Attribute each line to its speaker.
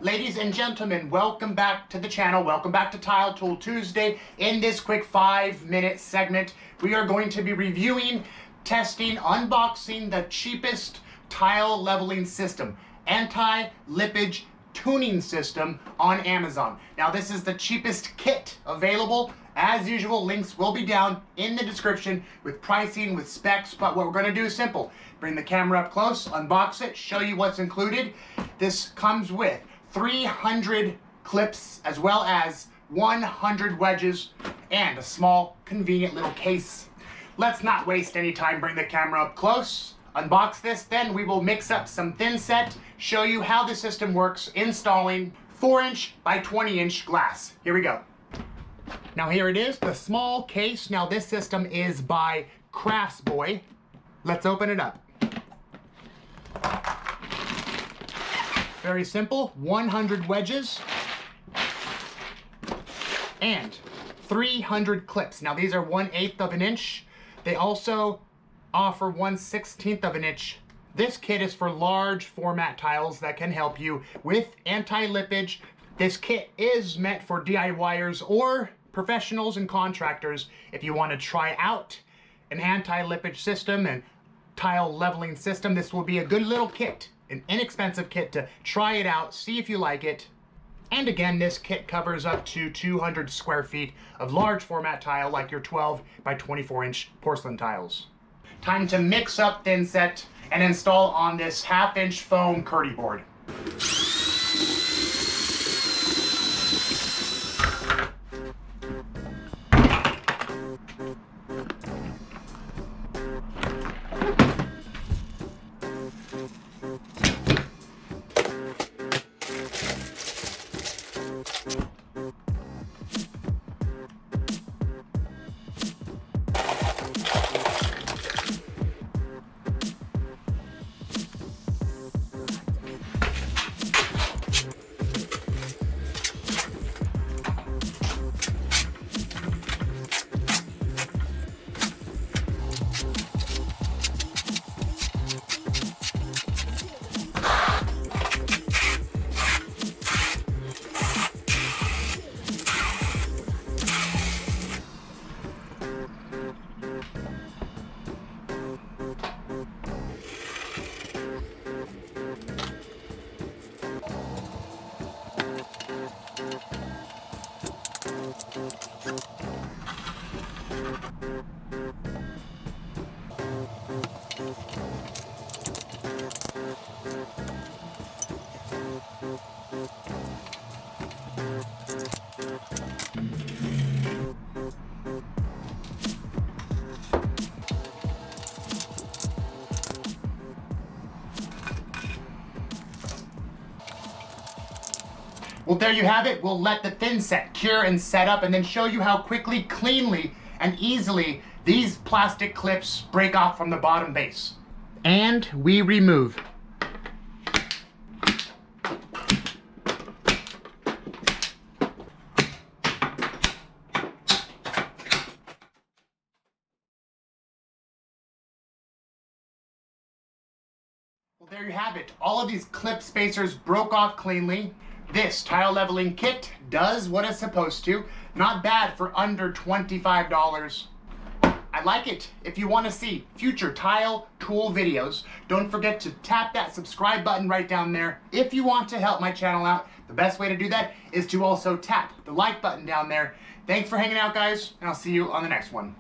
Speaker 1: Ladies and gentlemen, welcome back to the channel. Welcome back to Tile Tool Tuesday. In this quick 5-minute segment, we are going to be reviewing, testing, unboxing the cheapest tile leveling system, anti-lippage tuning system on Amazon. Now, this is the cheapest kit available. As usual, links will be down in the description with pricing, with specs, but what we're going to do is simple. Bring the camera up close, unbox it, show you what's included. This comes with 300 clips as well as 100 wedges and a small convenient little case. Let's not waste any time. Bring the camera up close, unbox this, then we will mix up some thin set, show you how the system works, installing 4-inch by 20-inch glass. Here we go. Now here it is, the small case. Now this system is by Craftsboy. Let's open it up. Very simple, 100 wedges and 300 clips. Now these are 1/8 of an inch. They also offer 1/16 of an inch. This kit is for large format tiles that can help you with anti-lippage. This kit is meant for DIYers or professionals and contractors. If you want to try out an anti-lippage system and tile leveling system, this will be a good little kit. An inexpensive kit to try it out, see if you like it. And again, this kit covers up to 200 square feet of large format tile like your 12 by 24 inch porcelain tiles. Time to mix up thin set and install on this 1/2-inch foam Kerdi board. Well, there you have it. We'll let the thin set cure and set up and then show you how quickly, cleanly, and easily these plastic clips break off from the bottom base. And we remove. Well, there you have it. All of these clip spacers broke off cleanly. This tile leveling kit does what it's supposed to. Not bad for under $25. I like it. If you want to see future tile tool videos, don't forget to tap that subscribe button right down there. If you want to help my channel out, the best way to do that is to also tap the like button down there. Thanks for hanging out, guys, and I'll see you on the next one.